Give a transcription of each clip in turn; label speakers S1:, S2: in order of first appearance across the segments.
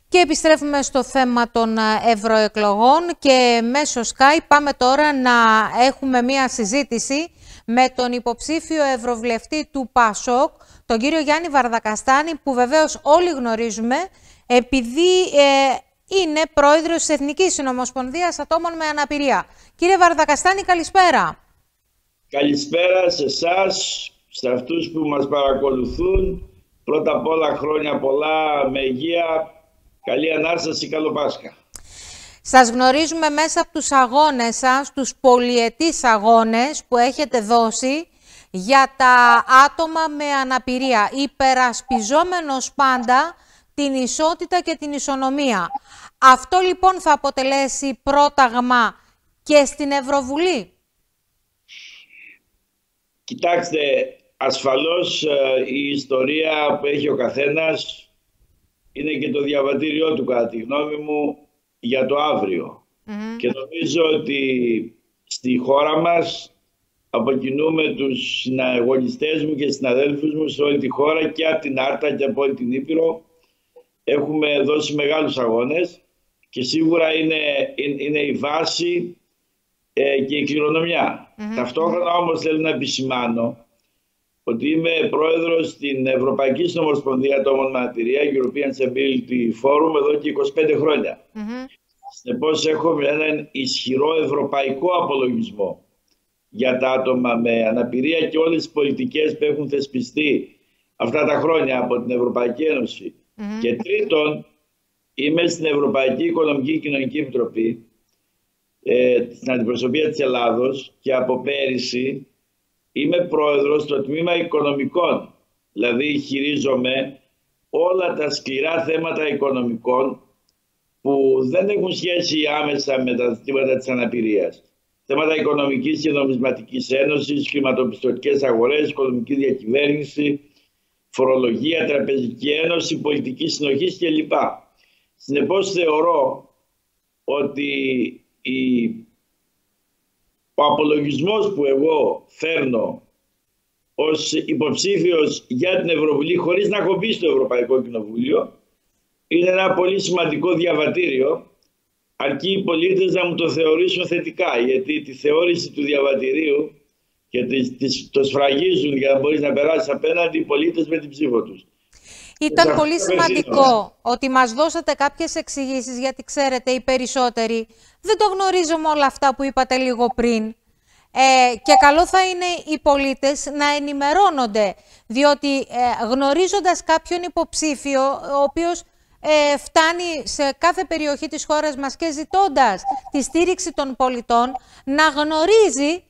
S1: Και επιστρέφουμε στο θέμα των ευρωεκλογών και μέσω Skype πάμε τώρα να έχουμε μία συζήτηση με τον υποψήφιο ευρωβουλευτή του ΠΑΣΟΚ, τον κύριο Γιάννη Βαρδακαστάνη, που βεβαίως όλοι γνωρίζουμε επειδή είναι πρόεδρος της Εθνικής Συνομοσπονδίας Ατόμων με Αναπηρία. Κύριε Βαρδακαστάνη, καλησπέρα.
S2: Καλησπέρα σε εσάς, σε αυτούς που μας παρακολουθούν. Πρώτα απ' όλα χρόνια πολλά, με υγεία, καλή Ανάσταση, καλό Πάσχα.
S1: Σας γνωρίζουμε μέσα από τους αγώνες σας, τους πολυετής αγώνες που έχετε δώσει για τα άτομα με αναπηρία, υπερασπιζόμενος πάντα την ισότητα και την ισονομία. Αυτό λοιπόν θα αποτελέσει πρόταγμα και στην Ευρωβουλή?
S2: Κοιτάξτε, ασφαλώς η ιστορία που έχει ο καθένας είναι και το διαβατήριό του, κατά τη γνώμη μου, για το αύριο. Και νομίζω ότι στη χώρα μας, από κοινού με τους συναγωνιστές μου και συναδέλφους μου σε όλη τη χώρα και από την Άρτα και από όλη την Ήπειρο, έχουμε δώσει μεγάλους αγώνες και σίγουρα είναι η βάση και η κληρονομιά. Ταυτόχρονα όμως θέλω να επισημάνω ότι είμαι πρόεδρος στην Ευρωπαϊκή Συνομοσπονδία Ατόμων με Αναπηρία, European Disability Forum, εδώ και 25 χρόνια. Συνεπώς έχω έναν ισχυρό ευρωπαϊκό απολογισμό για τα άτομα με αναπηρία και όλες τις πολιτικές που έχουν θεσπιστεί αυτά τα χρόνια από την Ευρωπαϊκή Ένωση. Και τρίτον, είμαι στην Ευρωπαϊκή Οικονομική και Κοινωνική Επιτροπή, στην αντιπροσωπεία της Ελλάδος, και από πέρυσι είμαι πρόεδρος στο τμήμα οικονομικών. Δηλαδή χειρίζομαι όλα τα σκληρά θέματα οικονομικών που δεν έχουν σχέση άμεσα με τα ζητήματα της αναπηρίας. Θέματα οικονομικής και νομισματικής ένωσης, χρηματοπιστωτικές αγορές, οικονομική διακυβέρνηση, φορολογία, τραπεζική ένωση, πολιτική συνοχής κλπ. Συνεπώς θεωρώ ότι ο απολογισμός που εγώ φέρνω ως υποψήφιος για την Ευρωβουλή, χωρίς να έχω μπει στο Ευρωπαϊκό Κοινοβούλιο, είναι ένα πολύ σημαντικό διαβατήριο, αρκεί οι πολίτες να μου το θεωρήσουν θετικά, γιατί τη θεώρηση του διαβατηρίου και το σφραγίζουν για να μπορείς να περάσεις απέναντι οι πολίτες με την ψήφο τους.
S1: Ήταν πολύ σημαντικό ότι μας δώσατε κάποιες εξηγήσεις, γιατί ξέρετε οι περισσότεροι δεν το γνωρίζουμε όλα αυτά που είπατε λίγο πριν. Και καλό θα είναι οι πολίτες να ενημερώνονται, διότι γνωρίζοντας κάποιον υποψήφιο, ο οποίος φτάνει σε κάθε περιοχή της χώρας μας και ζητώντας τη στήριξη των πολιτών, να γνωρίζει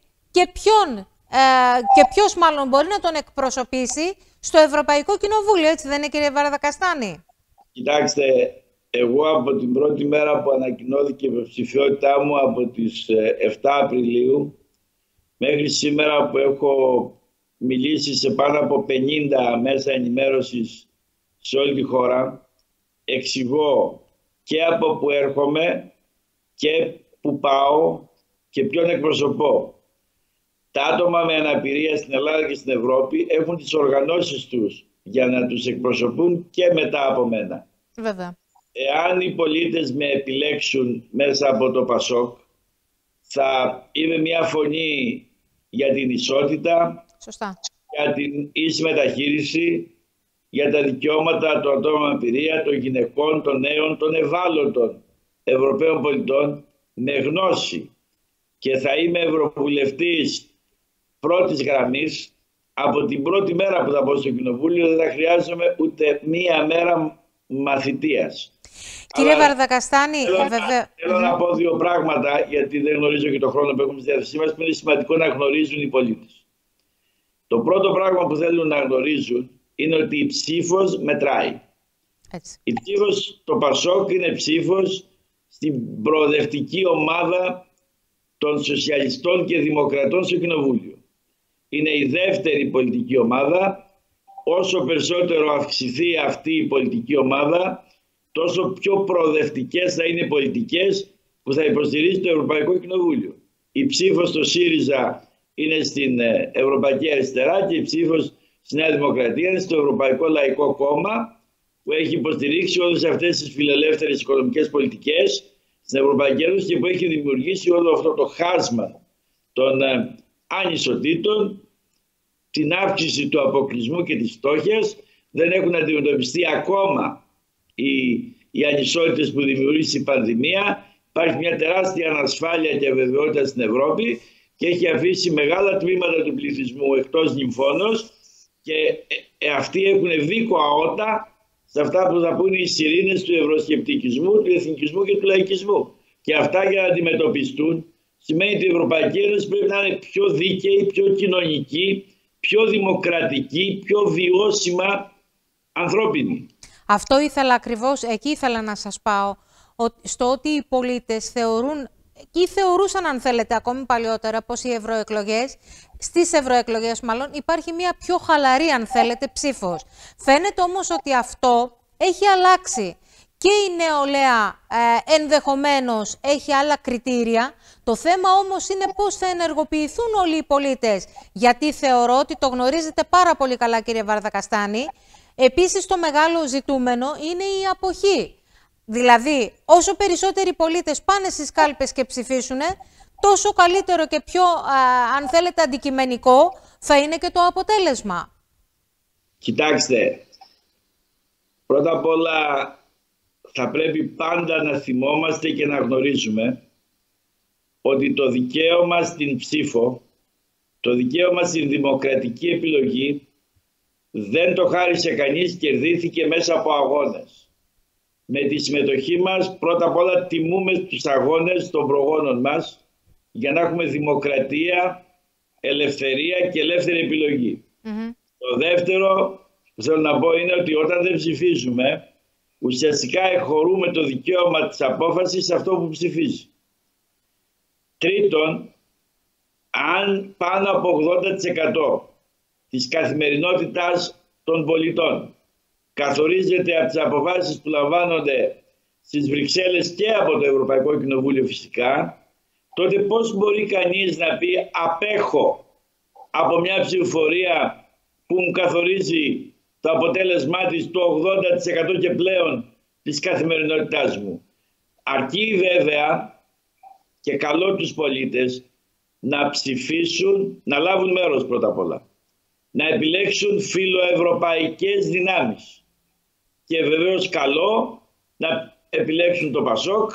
S1: και ποιος μάλλον μπορεί να τον εκπροσωπήσει στο Ευρωπαϊκό Κοινοβούλιο, έτσι δεν είναι, κύριε Βαρδακαστάνη?
S2: Κοιτάξτε, εγώ από την πρώτη μέρα που ανακοινώθηκε η υποψηφιότητά μου, από τις 7 Απριλίου μέχρι σήμερα, που έχω μιλήσει σε πάνω από 50 μέσα ενημέρωσης σε όλη τη χώρα, εξηγώ και από που έρχομαι και που πάω και ποιον εκπροσωπώ. Τα άτομα με αναπηρία στην Ελλάδα και στην Ευρώπη έχουν τις οργανώσεις τους για να τους εκπροσωπούν και μετά από μένα.
S1: Βέβαια.
S2: Εάν οι πολίτες με επιλέξουν μέσα από το ΠΑΣΟΚ, θα είμαι μια φωνή για την ισότητα,
S1: σωστά,
S2: για την ίση μεταχείριση, για τα δικαιώματα των ατόμων με αναπηρία, των γυναικών, των νέων, των ευάλωτων Ευρωπαίων πολιτών με γνώση. Και θα είμαι ευρωβουλευτής πρώτης γραμμής. Από την πρώτη μέρα που θα μπω στο Κοινοβούλιο δεν θα χρειάζομαι ούτε μία μέρα μαθητείας.
S1: Κύριε Βαρδακαστάνη,
S2: θέλω να πω δύο πράγματα, γιατί δεν γνωρίζω και τον χρόνο που έχουμε στη διάθεσή μας, που είναι σημαντικό να γνωρίζουν οι πολίτες. Το πρώτο πράγμα που θέλουν να γνωρίζουν είναι ότι η ψήφος μετράει.
S1: Έτσι.
S2: Η ψήφος, το ΠΑΣΟΚ είναι ψήφος στην προοδευτική ομάδα των σοσιαλιστών και δημοκρατών στο Κοινοβούλιο. Είναι η δεύτερη πολιτική ομάδα. Όσο περισσότερο αυξηθεί αυτή η πολιτική ομάδα, τόσο πιο προοδευτικές θα είναι οι πολιτικές που θα υποστηρίζει το Ευρωπαϊκό Κοινοβούλιο. Η ψήφος στο ΣΥΡΙΖΑ είναι στην Ευρωπαϊκή Αριστερά και η ψήφος στη Νέα Δημοκρατία είναι στο Ευρωπαϊκό Λαϊκό Κόμμα, που έχει υποστηρίξει όλες αυτές τις φιλελεύθερες οικονομικές πολιτικές στην Ευρωπαϊκή Ένωση και που έχει δημιουργήσει όλο αυτό το χάσμα των ανισοτήτων, την αύξηση του αποκλεισμού και της φτώχειας. Δεν έχουν αντιμετωπιστεί ακόμα οι ανισότητες που δημιουργήσει η πανδημία. Υπάρχει μια τεράστια ανασφάλεια και αβεβαιότητα στην Ευρώπη και έχει αφήσει μεγάλα τμήματα του πληθυσμού εκτός νυμφώνος και αυτοί έχουν δίκο αότα σε αυτά που θα πούνε οι σιρήνες του ευρωσκεπτικισμού, του εθνικισμού και του λαϊκισμού. Και αυτά για να αντιμετωπιστούν σημαίνει ότι η Ευρωπαϊκή Ένωση πρέπει να είναι πιο δίκαιη, πιο κοινωνική, πιο δημοκρατική, πιο βιώσιμα ανθρώπινη.
S1: Αυτό ήθελα ακριβώς, εκεί ήθελα να σας πάω, στο ότι οι πολίτες θεωρούν ή θεωρούσαν, αν θέλετε, ακόμη παλιότερα, πως στις ευρωεκλογές μάλλον υπάρχει μια πιο χαλαρή, αν θέλετε, ψήφος. Φαίνεται όμως ότι αυτό έχει αλλάξει. Και η νεολαία ενδεχομένως έχει άλλα κριτήρια. Το θέμα όμως είναι πώς θα ενεργοποιηθούν όλοι οι πολίτες. Γιατί θεωρώ ότι το γνωρίζετε πάρα πολύ καλά, κύριε Βαρδακαστάνη. Επίσης, το μεγάλο ζητούμενο είναι η αποχή. Δηλαδή, όσο περισσότεροι πολίτες πάνε στις κάλπες και ψηφίσουν, τόσο καλύτερο και πιο, αν θέλετε, αντικειμενικό θα είναι και το αποτέλεσμα.
S2: Κοιτάξτε, πρώτα απ' όλα θα πρέπει πάντα να θυμόμαστε και να γνωρίζουμε ότι το δικαίωμα στην ψήφο, το δικαίωμα στην δημοκρατική επιλογή δεν το χάρισε κανείς, κερδίθηκε μέσα από αγώνες. Με τη συμμετοχή μας πρώτα απ' όλα τιμούμε τους αγώνες των προγόνων μας για να έχουμε δημοκρατία, ελευθερία και ελεύθερη επιλογή. Το δεύτερο που θέλω να πω είναι ότι όταν δεν ψηφίζουμε, ουσιαστικά εχωρούμε το δικαίωμα της απόφασης σε αυτό που ψηφίζει. Τρίτον, αν πάνω από 80% της καθημερινότητας των πολιτών καθορίζεται από τις αποφάσεις που λαμβάνονται στις Βρυξέλλες και από το Ευρωπαϊκό Κοινοβούλιο φυσικά, τότε πώς μπορεί κανείς να πει απέχω από μια ψηφοφορία που μου καθορίζει το αποτέλεσμά της το 80% και πλέον της καθημερινότητάς μου. Αρκεί βέβαια και καλό τους πολίτες να ψηφίσουν, να λάβουν μέρος πρώτα απ' όλα, να επιλέξουν φιλοευρωπαϊκές δυνάμεις και βεβαίως καλό να επιλέξουν το ΠΑΣΟΚ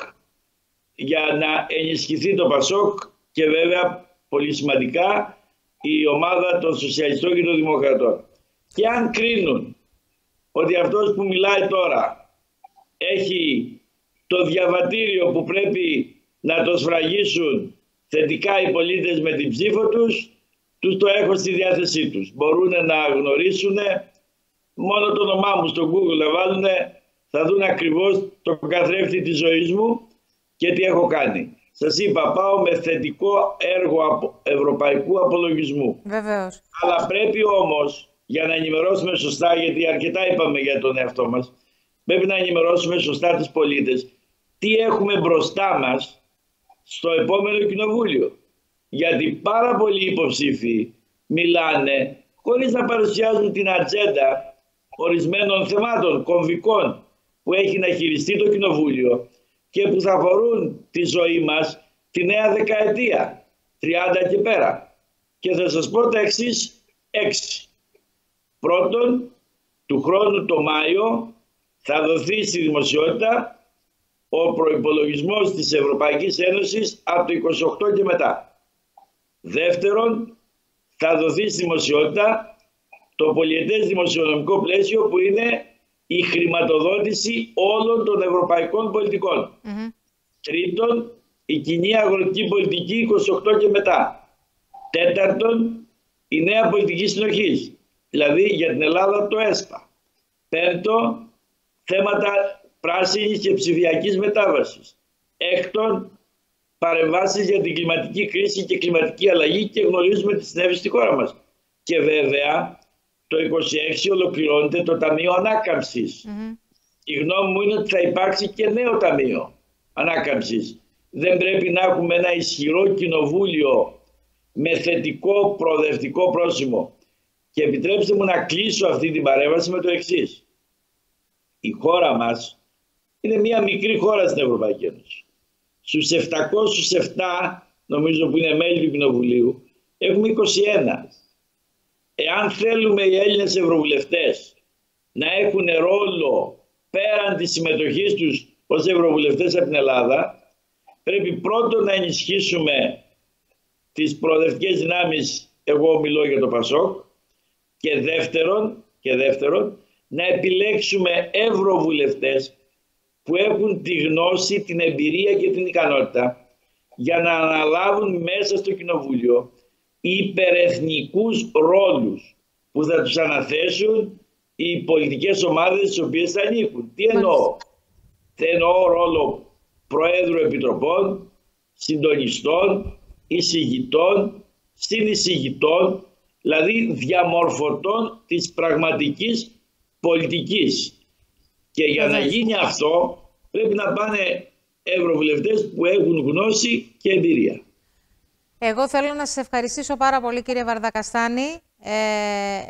S2: για να ενισχυθεί το ΠΑΣΟΚ και βέβαια πολύ σημαντικά η ομάδα των Σοσιαλιστών και των Δημοκρατών. Και αν κρίνουν ότι αυτός που μιλάει τώρα έχει το διαβατήριο που πρέπει να το σφραγίσουν θετικά οι πολίτες με την ψήφο τους, τους το έχω στη διάθεσή τους. Μπορούν να γνωρίσουν, μόνο το όνομά μου στο Google να βάλουν, θα δουν ακριβώς το καθρέφτη της ζωής μου και τι έχω κάνει. Σας είπα, πάω με θετικό έργο ευρωπαϊκού απολογισμού.
S1: Βεβαίως.
S2: Αλλά πρέπει όμως, για να ενημερώσουμε σωστά, γιατί αρκετά είπαμε για τον εαυτό μας, πρέπει να ενημερώσουμε σωστά τους πολίτες τι έχουμε μπροστά μας στο επόμενο κοινοβούλιο. Γιατί πάρα πολλοί υποψήφοι μιλάνε χωρίς να παρουσιάζουν την ατζέντα ορισμένων θεμάτων κομβικών που έχει να χειριστεί το κοινοβούλιο και που θα αφορούν τη ζωή μας τη νέα δεκαετία, 30 και πέρα. Και θα σας πω τα εξής 6. Πρώτον, του χρόνου το Μάιο θα δοθεί στη δημοσιότητα ο προϋπολογισμός της Ευρωπαϊκής Ένωσης από το 28 και μετά. Δεύτερον, θα δοθεί στη δημοσιότητα το πολυετές δημοσιονομικό πλαίσιο που είναι η χρηματοδότηση όλων των ευρωπαϊκών πολιτικών. Τρίτον, η κοινή αγροτική πολιτική 28 και μετά. Τέταρτον, η νέα πολιτική συνοχής, δηλαδή για την Ελλάδα το ΕΣΠΑ. Πέμπτον, θέματα πράσινης και ψηφιακής μετάβασης. Έκτον, παρεμβάσεις για την κλιματική κρίση και κλιματική αλλαγή και γνωρίζουμε τι συνέβη στη χώρα μας. Και βέβαια, το 26 ολοκληρώνεται το Ταμείο Ανάκαμψης. Η γνώμη μου είναι ότι θα υπάρξει και νέο Ταμείο Ανάκαμψης. Δεν πρέπει να έχουμε ένα ισχυρό κοινοβούλιο με θετικό προοδευτικό πρόσημο. Και επιτρέψτε μου να κλείσω αυτή την παρέμβαση με το εξής. η χώρα μας είναι μια μικρή χώρα στην Ευρωπαϊκή Ένωση. Στους 707, νομίζω που είναι μέλη του Κοινοβουλίου, έχουμε 21. Εάν θέλουμε οι Έλληνες ευρωβουλευτές να έχουν ρόλο πέραν της συμμετοχής τους ως ευρωβουλευτές από την Ελλάδα, πρέπει πρώτον να ενισχύσουμε τις προοδευτικές δυνάμεις, εγώ μιλώ για το ΠΑΣΟΚ, και δεύτερον να επιλέξουμε ευρωβουλευτές που έχουν τη γνώση, την εμπειρία και την ικανότητα για να αναλάβουν μέσα στο Κοινοβούλιο υπερεθνικούς ρόλους που θα τους αναθέσουν οι πολιτικές ομάδες στις οποίες θα ανήκουν. Τι εννοώ? Εννοώ ρόλο Προέδρου Επιτροπών, συντονιστών, εισηγητών, συνεισηγητών, δηλαδή διαμορφωτών της πραγματικής πολιτικής. Και για να γίνει αυτό πρέπει να πάνε ευρωβουλευτές που έχουν γνώση και εμπειρία.
S1: Εγώ θέλω να σας ευχαριστήσω πάρα πολύ, κύριε Βαρδακαστάνη.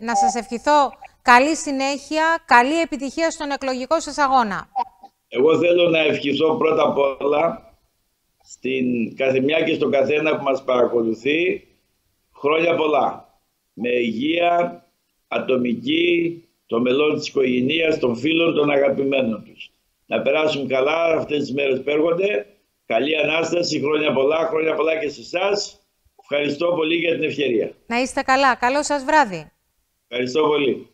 S1: Να σας ευχηθώ καλή συνέχεια, καλή επιτυχία στον εκλογικό σας αγώνα.
S2: Εγώ θέλω να ευχηθώ πρώτα απ' όλα στην καθεμιά και στον καθένα που μας παρακολουθεί χρόνια πολλά. Με υγεία, ατομική, των μελών της οικογένειας, των φίλων, των αγαπημένων τους. Να περάσουν καλά αυτές τις μέρες που έρχονται. Καλή Ανάσταση, χρόνια πολλά και σε εσάς. Ευχαριστώ πολύ για την ευκαιρία.
S1: Να είστε καλά. Καλό σας βράδυ.
S2: Ευχαριστώ πολύ.